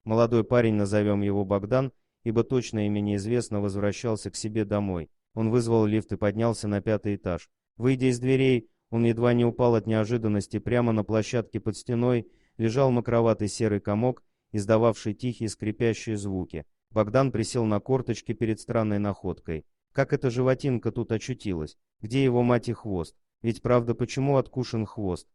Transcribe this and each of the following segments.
Молодой парень, назовем его Богдан, ибо точно имя неизвестно, возвращался к себе домой. Он вызвал лифт и поднялся на 5-й этаж. Выйдя из дверей, он едва не упал от неожиданности. Прямо на площадке под стеной лежал мокроватый серый комок, издававший тихие скрипящие звуки. Богдан присел на корточки перед странной находкой. Как эта животинка тут очутилась? Где его мать и хвост? Ведь правда, почему откушен хвост?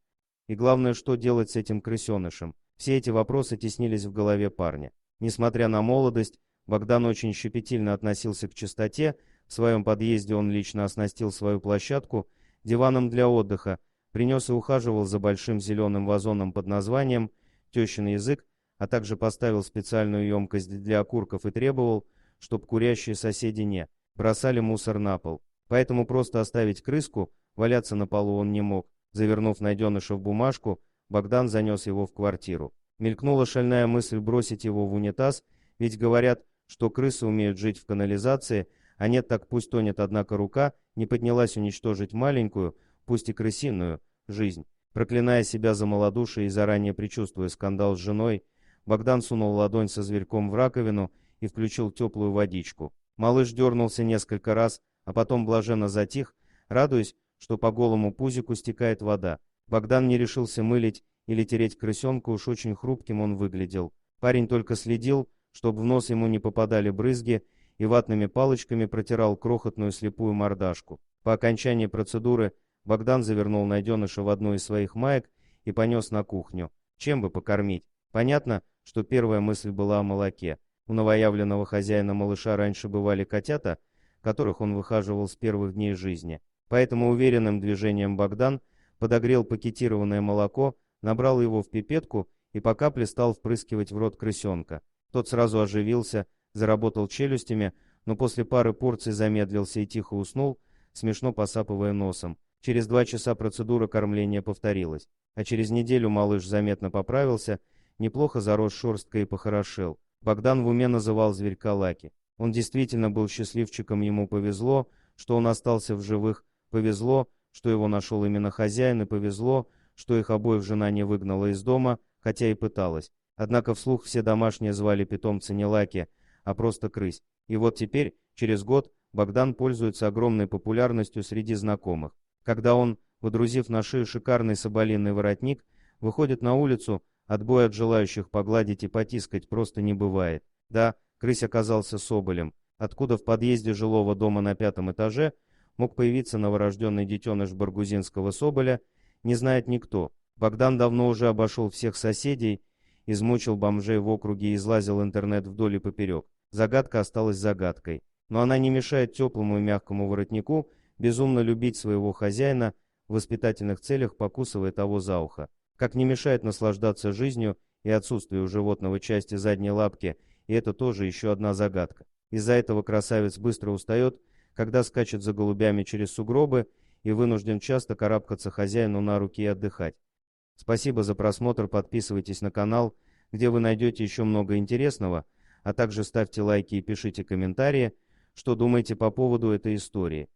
И главное, что делать с этим крысенышем? Все эти вопросы теснились в голове парня. Несмотря на молодость, Богдан очень щепетильно относился к чистоте. В своем подъезде он лично оснастил свою площадку диваном для отдыха, принес и ухаживал за большим зеленым вазоном под названием «Тещин язык», а также поставил специальную емкость для окурков и требовал, чтоб курящие соседи не бросали мусор на пол. Поэтому просто оставить крыску валяться на полу он не мог. Завернув найденыша в бумажку, Богдан занес его в квартиру. Мелькнула шальная мысль бросить его в унитаз, ведь говорят, что крысы умеют жить в канализации, а нет, так пусть тонет, однако рука не поднялась уничтожить маленькую, пусть и крысиную, жизнь. Проклиная себя за малодушие и заранее предчувствуя скандал с женой, Богдан сунул ладонь со зверьком в раковину и включил теплую водичку. Малыш дернулся несколько раз, а потом блаженно затих, радуясь, что по голому пузику стекает вода. Богдан не решился мылить или тереть крысенку, уж очень хрупким он выглядел. Парень только следил, чтобы в нос ему не попадали брызги, и ватными палочками протирал крохотную слепую мордашку. По окончании процедуры Богдан завернул найденыша в одну из своих маек и понес на кухню. Чем бы покормить? Понятно, что первая мысль была о молоке. У новоявленного хозяина малыша раньше бывали котята, которых он выхаживал с первых дней жизни. Поэтому уверенным движением Богдан подогрел пакетированное молоко, набрал его в пипетку и по капле стал впрыскивать в рот крысенка. Тот сразу оживился, заработал челюстями, но после пары порций замедлился и тихо уснул, смешно посапывая носом. Через 2 часа процедура кормления повторилась, а через неделю малыш заметно поправился, неплохо зарос шерсткой и похорошел. Богдан в уме называл зверька Лаки. Он действительно был счастливчиком, ему повезло, что он остался в живых, повезло, что его нашел именно хозяин, и повезло, что их обоих жена не выгнала из дома, хотя и пыталась. Однако вслух все домашние звали питомца не Лаки, а просто крысь. И вот теперь, через год, Богдан пользуется огромной популярностью среди знакомых. Когда он, водрузив на шею шикарный соболиный воротник, выходит на улицу, отбоя от желающих погладить и потискать просто не бывает. Да, крысь оказался соболем, откуда в подъезде жилого дома на 5-м этаже мог появиться новорожденный детеныш баргузинского соболя, не знает никто. Богдан давно уже обошел всех соседей, измучил бомжей в округе и излазил интернет вдоль и поперек. Загадка осталась загадкой, но она не мешает теплому и мягкому воротнику безумно любить своего хозяина, в воспитательных целях покусывая того за ухо. Как не мешает наслаждаться жизнью и отсутствию у животного части задней лапки, и это тоже еще одна загадка. Из-за этого красавец быстро устает, когда скачет за голубями через сугробы и вынужден часто карабкаться хозяину на руки и отдыхать. Спасибо за просмотр, подписывайтесь на канал, где вы найдете еще много интересного, а также ставьте лайки и пишите комментарии, что думаете по поводу этой истории.